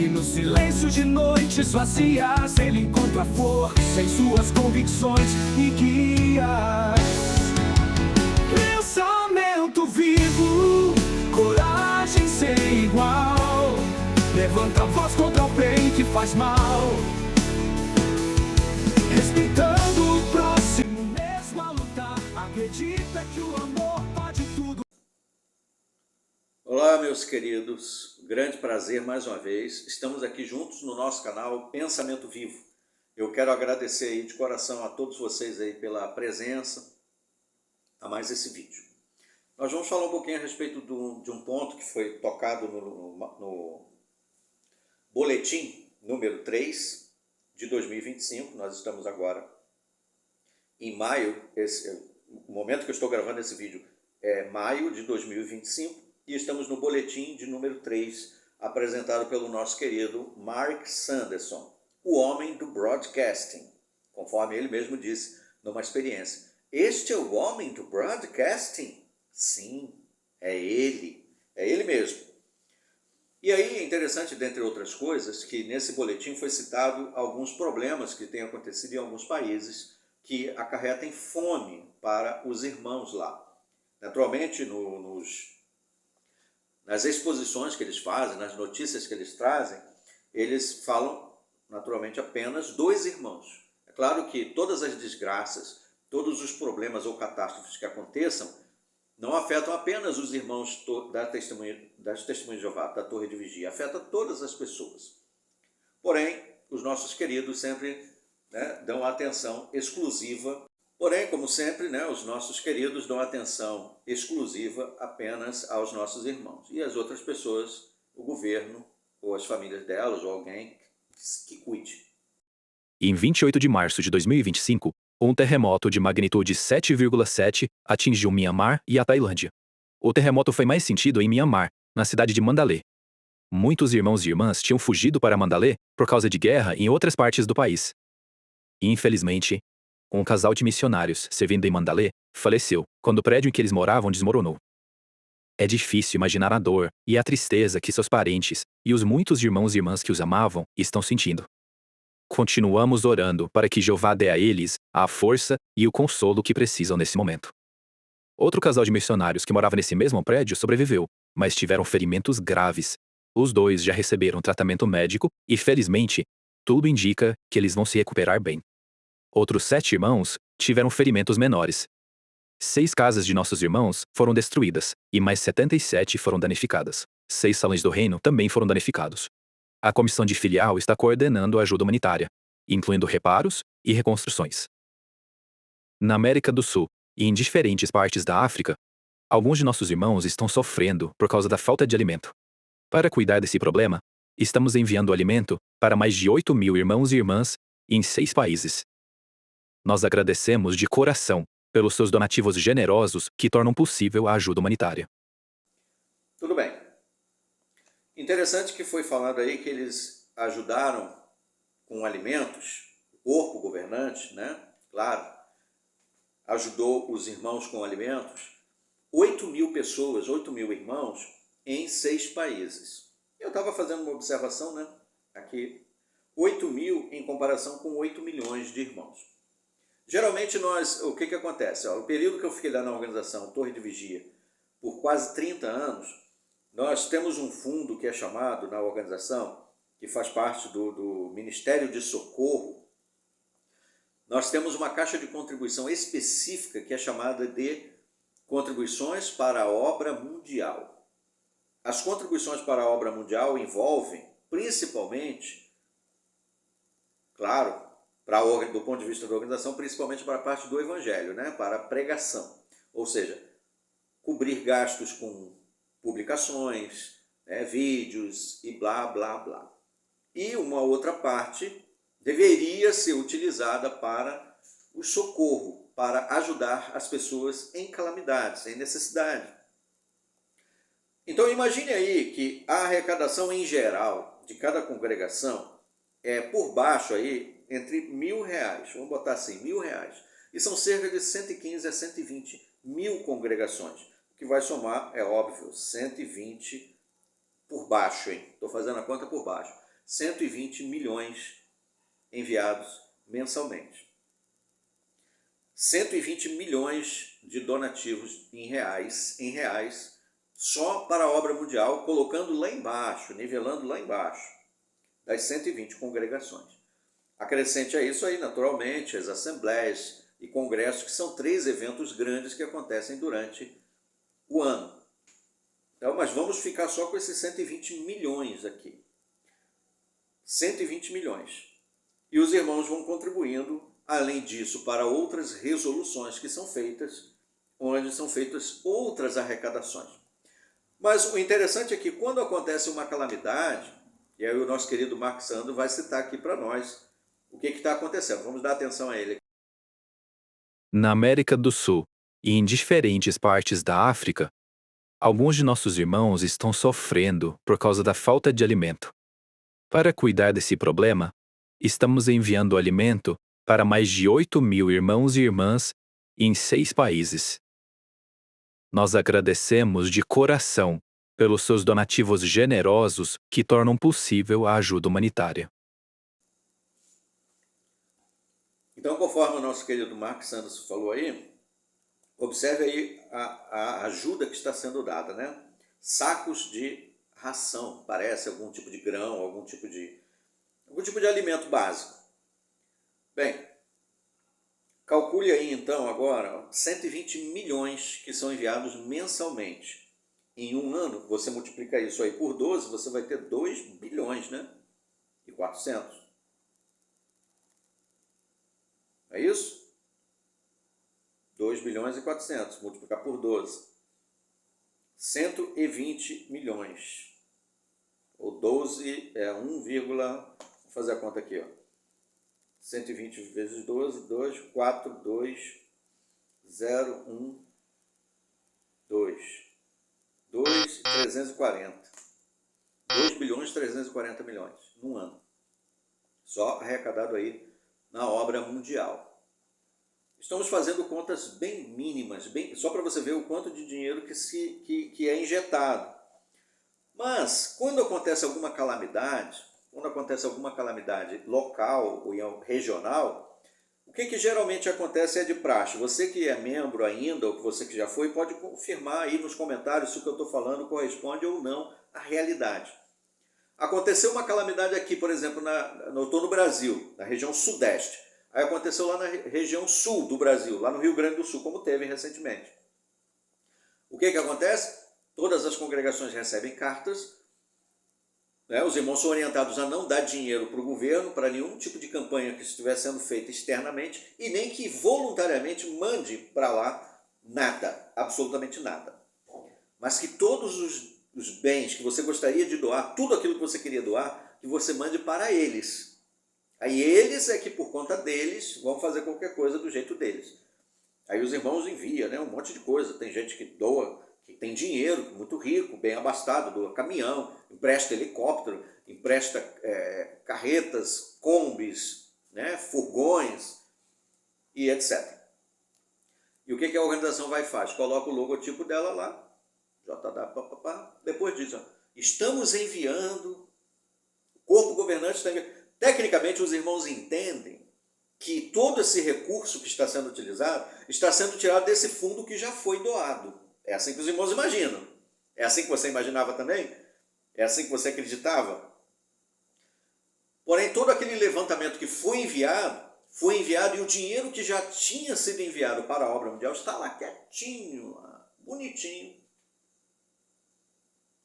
E no silêncio de noite esvazias, ele encontra força em suas convicções e guias. Pensamento vivo, coragem sem igual. Levanta a voz contra o bem que faz mal, respeitando o próximo mesmo a lutar. Acredita que o amor pode tudo. Olá, meus queridos, grande prazer mais uma vez. Estamos aqui juntos no nosso canal Pensamento Vivo. Eu quero agradecer aí de coração a todos vocês aí pela presença a mais esse vídeo. Nós vamos falar um pouquinho a respeito de um ponto que foi tocado no boletim número 3 de 2025. Nós estamos agora em maio, o momento que eu estou gravando esse vídeo é maio de 2025, e estamos no boletim de número 3, apresentado pelo nosso querido Mark Sanderson, o homem do broadcasting, conforme ele mesmo disse numa experiência. Este é o homem do broadcasting? Sim, é ele mesmo. E aí é interessante, dentre outras coisas, que nesse boletim foi citado alguns problemas que têm acontecido em alguns países que acarretem fome para os irmãos lá. Naturalmente, nas exposições que eles fazem, nas notícias que eles trazem, eles falam naturalmente apenas dos irmãos. É claro que todas as desgraças, todos os problemas ou catástrofes que aconteçam, não afetam apenas os irmãos das Testemunhas de Jeová, da Torre de Vigia, afeta todas as pessoas. Porém, os nossos queridos sempre dão atenção exclusiva. Porém, como sempre, os nossos queridos dão atenção exclusiva apenas aos nossos irmãos. E as outras pessoas, o governo, ou as famílias delas, ou alguém que cuide. Em 28 de março de 2025, um terremoto de magnitude 7,7 atingiu Myanmar e a Tailândia. O terremoto foi mais sentido em Myanmar, na cidade de Mandalay. Muitos irmãos e irmãs tinham fugido para Mandalay por causa de guerra em outras partes do país. Infelizmente, um casal de missionários servindo em Mandalay faleceu quando o prédio em que eles moravam desmoronou. É difícil imaginar a dor e a tristeza que seus parentes e os muitos irmãos e irmãs que os amavam estão sentindo. Continuamos orando para que Jeová dê a eles a força e o consolo que precisam nesse momento. Outro casal de missionários que morava nesse mesmo prédio sobreviveu, mas tiveram ferimentos graves. Os dois já receberam tratamento médico e, felizmente, tudo indica que eles vão se recuperar bem. Outros 7 irmãos tiveram ferimentos menores. 6 casas de nossos irmãos foram destruídas e mais 77 foram danificadas. 6 salões do reino também foram danificados. A comissão de filial está coordenando a ajuda humanitária, incluindo reparos e reconstruções. Na América do Sul e em diferentes partes da África, alguns de nossos irmãos estão sofrendo por causa da falta de alimento. Para cuidar desse problema, estamos enviando alimento para mais de 8.000 irmãos e irmãs em 6 países. Nós agradecemos de coração pelos seus donativos generosos que tornam possível a ajuda humanitária. Tudo bem. Interessante que foi falado aí que eles ajudaram com alimentos, o corpo governante, claro, ajudou os irmãos com alimentos, 8.000 pessoas, 8.000 irmãos em 6 países. Eu estava fazendo uma observação, aqui, 8.000 em comparação com 8 milhões de irmãos. Geralmente o que acontece? O período que eu fiquei lá na organização Torre de Vigia, por quase 30 anos, nós temos um fundo que é chamado na organização, que faz parte do Ministério de Socorro. Nós temos uma caixa de contribuição específica que é chamada de Contribuições para a Obra Mundial. As contribuições para a obra mundial envolvem, principalmente, claro, do ponto de vista da organização, principalmente para a parte do evangelho, para a pregação. Ou seja, cobrir gastos com publicações, vídeos e blá, blá, blá. E uma outra parte deveria ser utilizada para o socorro, para ajudar as pessoas em calamidades, em necessidade. Então imagine aí que a arrecadação em geral de cada congregação é por baixo aí entre R$1.000, vamos botar assim, R$1.000, e são cerca de 115 a 120 mil congregações, o que vai somar, é óbvio, 120 por baixo, hein? Estou fazendo a conta por baixo. 120 milhões enviados mensalmente. 120 milhões de donativos em reais, só para a obra mundial, colocando lá embaixo, nivelando lá embaixo, das 120 congregações. Acrescente a isso aí, naturalmente, as assembleias e congressos, que são 3 eventos grandes que acontecem durante o ano. Então, mas vamos ficar só com esses 120 milhões aqui. 120 milhões. E os irmãos vão contribuindo, além disso, para outras resoluções que são feitas, onde são feitas outras arrecadações. Mas o interessante é que quando acontece uma calamidade, e aí o nosso querido Mark Sandro vai citar aqui para nós o que está acontecendo. Vamos dar atenção a ele. Na América do Sul e em diferentes partes da África, alguns de nossos irmãos estão sofrendo por causa da falta de alimento. Para cuidar desse problema, estamos enviando alimento para mais de 8.000 irmãos e irmãs em 6 países. Nós agradecemos de coração pelos seus donativos generosos que tornam possível a ajuda humanitária. Então, conforme o nosso querido Mark Sanderson falou aí, observe aí a ajuda que está sendo dada, né? Sacos de ração, parece algum tipo de grão, algum tipo de alimento básico. Bem, calcule aí então agora 120 milhões que são enviados mensalmente. Em um ano, você multiplica isso aí por 12, você vai ter 2 bilhões, né? E 400. É isso? 2 bilhões e 400, multiplicar por 12. 120 milhões. Ou 12 é 1, vou fazer a conta aqui, ó. 120 vezes 12, 2, 4, 2, 0, 1, 2. 2, 340. 2 bilhões e 340 milhões num ano. Só arrecadado aí na obra mundial. Estamos fazendo contas bem mínimas, só para você ver o quanto de dinheiro que é injetado. Mas, quando acontece alguma calamidade local ou regional, o que geralmente acontece é de praxe. Você que é membro ainda, ou você que já foi, pode confirmar aí nos comentários se o que eu estou falando corresponde ou não à realidade. Aconteceu uma calamidade aqui, por exemplo, eu estou no Brasil, na região sudeste. Aí aconteceu lá na região sul do Brasil, lá no Rio Grande do Sul, como teve recentemente. O que acontece? Todas as congregações recebem cartas, né? Os irmãos são orientados a não dar dinheiro para o governo, para nenhum tipo de campanha que estiver sendo feita externamente, e nem que voluntariamente mande para lá nada, absolutamente nada. Mas que todos os bens que você gostaria de doar, tudo aquilo que você queria doar, que você mande para eles. Aí eles é que, por conta deles, vão fazer qualquer coisa do jeito deles. Aí os irmãos enviam, né, um monte de coisa. Tem gente que doa, que tem dinheiro, muito rico, bem abastado, doa caminhão, empresta helicóptero, empresta carretas, combis, né, furgões e etc. E o que a organização vai e faz? Coloca o logotipo dela lá, depois diz, ó, estamos enviando, o corpo governante está enviando. Tecnicamente, os irmãos entendem que todo esse recurso que está sendo utilizado está sendo tirado desse fundo que já foi doado. É assim que os irmãos imaginam. É assim que você imaginava também? É assim que você acreditava? Porém, todo aquele levantamento que foi enviado e o dinheiro que já tinha sido enviado para a obra mundial está lá quietinho, bonitinho,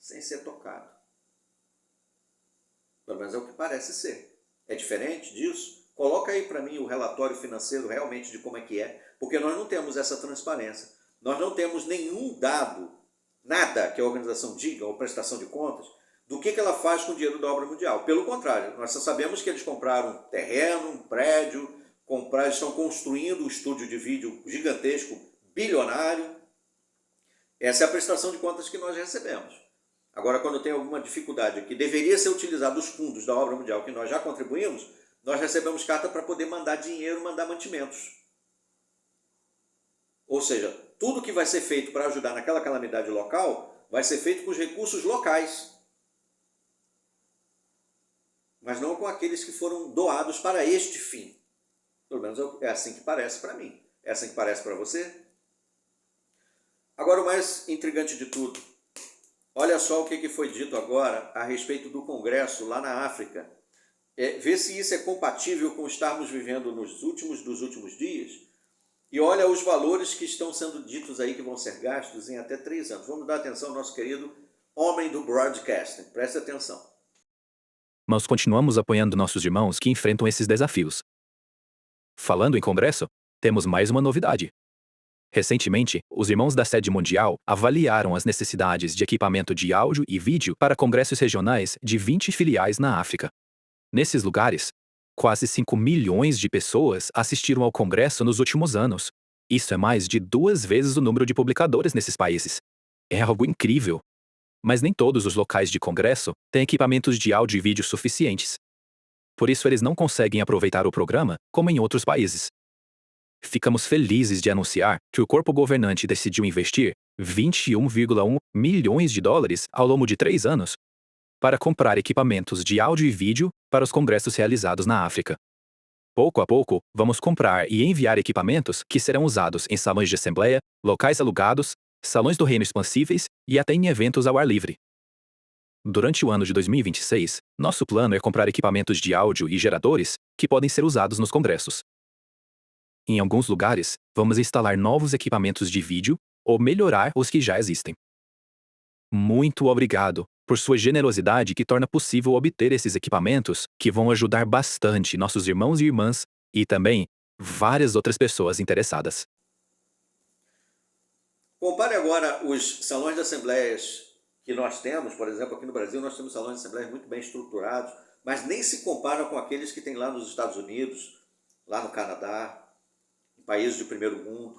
sem ser tocado. Pelo menos é o que parece ser. É diferente disso? Coloca aí para mim o relatório financeiro realmente de como é que é, porque nós não temos essa transparência. Nós não temos nenhum dado, nada que a organização diga, ou prestação de contas, do que ela faz com o dinheiro da obra mundial. Pelo contrário, nós só sabemos que eles compraram um terreno, um prédio, estão construindo um estúdio de vídeo gigantesco, bilionário. Essa é a prestação de contas que nós recebemos. Agora, quando tem alguma dificuldade que deveria ser utilizado os fundos da obra mundial que nós já contribuímos, nós recebemos carta para poder mandar dinheiro, mandar mantimentos. Ou seja, tudo que vai ser feito para ajudar naquela calamidade local vai ser feito com os recursos locais. mas não com aqueles que foram doados para este fim. Pelo menos é assim que parece para mim. É assim que parece para você? Agora, o mais intrigante de tudo, olha só o que foi dito agora a respeito do Congresso lá na África. Vê se isso é compatível com estarmos vivendo nos últimos dos últimos dias. E olha os valores que estão sendo ditos aí que vão ser gastos em até 3 anos. Vamos dar atenção ao nosso querido homem do broadcasting. Preste atenção. Mas continuamos apoiando nossos irmãos que enfrentam esses desafios. Falando em Congresso, temos mais uma novidade. Recentemente, os irmãos da Sede Mundial avaliaram as necessidades de equipamento de áudio e vídeo para congressos regionais de 20 filiais na África. Nesses lugares, quase 5 milhões de pessoas assistiram ao Congresso nos últimos anos. Isso é mais de 2 vezes o número de publicadores nesses países. É algo incrível. Mas nem todos os locais de Congresso têm equipamentos de áudio e vídeo suficientes. Por isso, eles não conseguem aproveitar o programa como em outros países. Ficamos felizes de anunciar que o corpo governante decidiu investir 21,1 milhões de dólares ao longo de 3 anos para comprar equipamentos de áudio e vídeo para os congressos realizados na África. Pouco a pouco, vamos comprar e enviar equipamentos que serão usados em salões de assembleia, locais alugados, salões do reino expansíveis e até em eventos ao ar livre. Durante o ano de 2026, nosso plano é comprar equipamentos de áudio e geradores que podem ser usados nos congressos. Em alguns lugares, vamos instalar novos equipamentos de vídeo ou melhorar os que já existem. Muito obrigado por sua generosidade que torna possível obter esses equipamentos que vão ajudar bastante nossos irmãos e irmãs e também várias outras pessoas interessadas. Compare agora os salões de assembleias que nós temos, por exemplo, aqui no Brasil nós temos salões de assembleias muito bem estruturados, mas nem se comparam com aqueles que tem lá nos Estados Unidos, lá no Canadá, em países de primeiro mundo,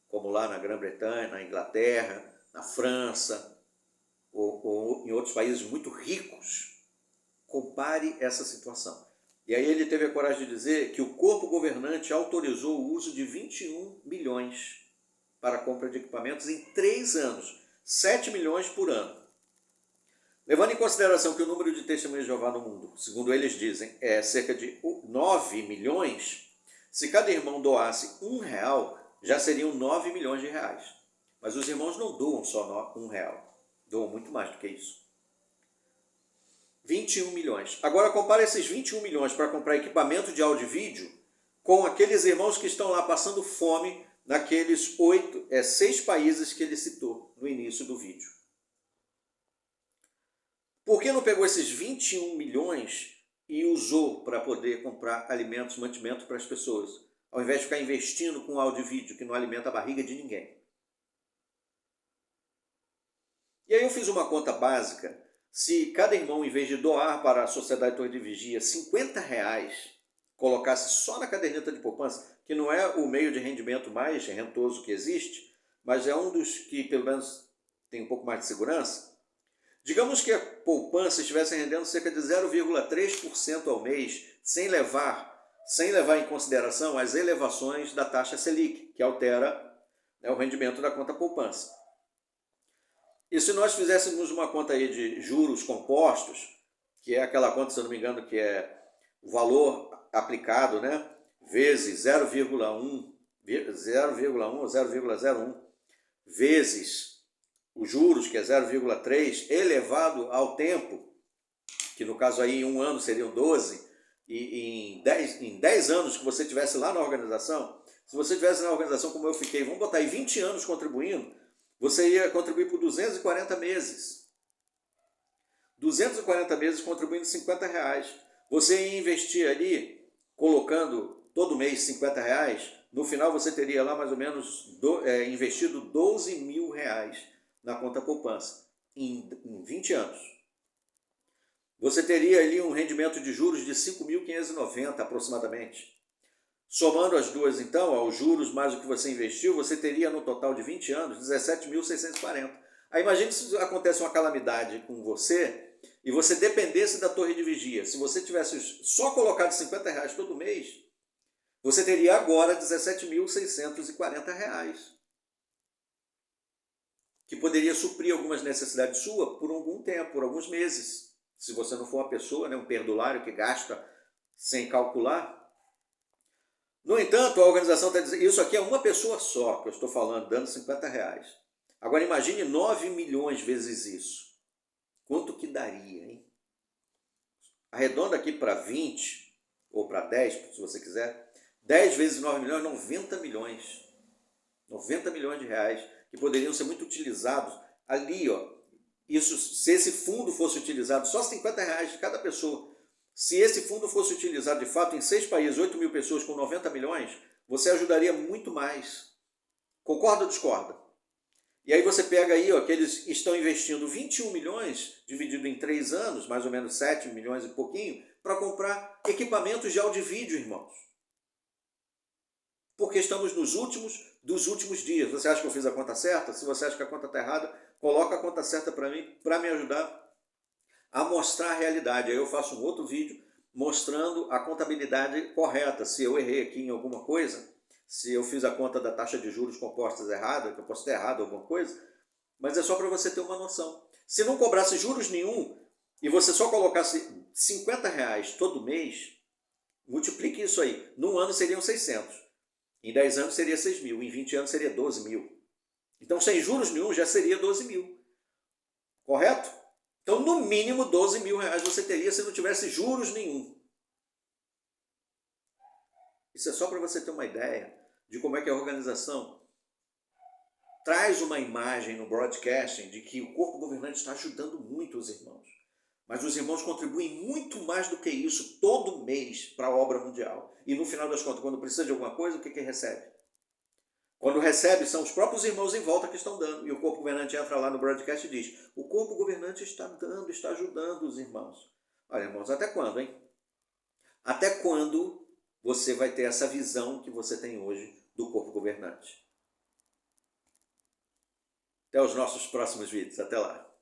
como lá na Grã-Bretanha, na Inglaterra, na França, ou em outros países muito ricos. Compare essa situação. E aí ele teve a coragem de dizer que o corpo governante autorizou o uso de 21 milhões para a compra de equipamentos em 3 anos, 7 milhões por ano. Levando em consideração que o número de testemunhas de Jeová no mundo, segundo eles dizem, é cerca de 9 milhões, se cada irmão doasse R$1, já seriam 9 milhões de reais. Mas os irmãos não doam só R$1, doam muito mais do que isso. 21 milhões. Agora compara esses 21 milhões para comprar equipamento de áudio e vídeo com aqueles irmãos que estão lá passando fome naqueles 6 países que ele citou no início do vídeo. Por que não pegou esses 21 milhões e usou para poder comprar alimentos, mantimento para as pessoas, ao invés de ficar investindo com áudio e vídeo que não alimenta a barriga de ninguém? E aí eu fiz uma conta básica. Se cada irmão, em vez de doar para a Sociedade Torre de Vigia R$50, colocasse só na caderneta de poupança, que não é o meio de rendimento mais rentoso que existe, mas é um dos que pelo menos tem um pouco mais de segurança, digamos que a poupança estivesse rendendo cerca de 0,3% ao mês, sem levar em consideração as elevações da taxa Selic, que altera, né, o rendimento da conta poupança. E se nós fizéssemos uma conta aí de juros compostos, que é aquela conta, se eu não me engano, que é o valor aplicado, né, vezes 0,1 ou 0,01, vezes os juros, que é 0,3, elevado ao tempo, que no caso aí em 1 ano seriam 12, e em 10 anos que você estivesse lá na organização, se você estivesse na organização como eu fiquei, vamos botar aí 20 anos contribuindo, você ia contribuir por 240 meses. 240 meses contribuindo R$50. Você ia investir ali, colocando todo mês R$50, no final você teria lá mais ou menos investido R$12 mil na conta poupança, em 20 anos. Você teria ali um rendimento de juros de 5.590 aproximadamente. Somando as duas, então, aos juros mais o que você investiu, você teria no total de 20 anos 17.640. Aí imagine se acontece uma calamidade com você e você dependesse da torre de vigia. Se você tivesse só colocado R$50 todo mês, você teria agora R$17.640, que poderia suprir algumas necessidades suas por algum tempo, por alguns meses. se você não for uma pessoa, né, um perdulário que gasta sem calcular. No entanto, a organização está dizendo, isso aqui é uma pessoa só que eu estou falando, dando R$50. Agora imagine 9 milhões vezes isso. Quanto que daria, hein? Arredonda aqui para 20 ou para 10, se você quiser. 10 vezes 9 milhões, 90 milhões. 90 milhões de reais que poderiam ser muito utilizados ali, ó. Isso, se esse fundo fosse utilizado, só R$50 de cada pessoa, se esse fundo fosse utilizado de fato em 6 países, 8 mil pessoas com 90 milhões, você ajudaria muito mais. Concorda ou discorda? E aí você pega aí, ó, que eles estão investindo 21 milhões, dividido em 3 anos, mais ou menos 7 milhões e pouquinho, para comprar equipamentos de áudio e vídeo, irmãos. Porque estamos nos últimos dos últimos dias. Você acha que eu fiz a conta certa? Se você acha que a conta está errada, coloca a conta certa para mim, para me ajudar a mostrar a realidade. Aí eu faço um outro vídeo mostrando a contabilidade correta. Se eu errei aqui em alguma coisa, se eu fiz a conta da taxa de juros compostas errada, que eu posso ter errado alguma coisa, mas é só para você ter uma noção. Se não cobrasse juros nenhum e você só colocasse R$50 todo mês, multiplique isso aí. Num ano seriam 600. Em 10 anos seria 6 mil. Em 20 anos seria 12 mil. Então, sem juros nenhum, já seria 12 mil. Correto? Então, no mínimo, 12 mil reais você teria se não tivesse juros nenhum. Isso é só para você ter uma ideia de como é que a organização traz uma imagem no broadcasting de que o corpo governante está ajudando muito os irmãos. Mas os irmãos contribuem muito mais do que isso todo mês para a obra mundial. E no final das contas, quando precisa de alguma coisa, o que recebe? Quando recebe, são os próprios irmãos em volta que estão dando. E o corpo governante entra lá no broadcast e diz, o corpo governante está dando, está ajudando os irmãos. Olha, irmãos, até quando, hein? Até quando você vai ter essa visão que você tem hoje do corpo governante? Até os nossos próximos vídeos. Até lá.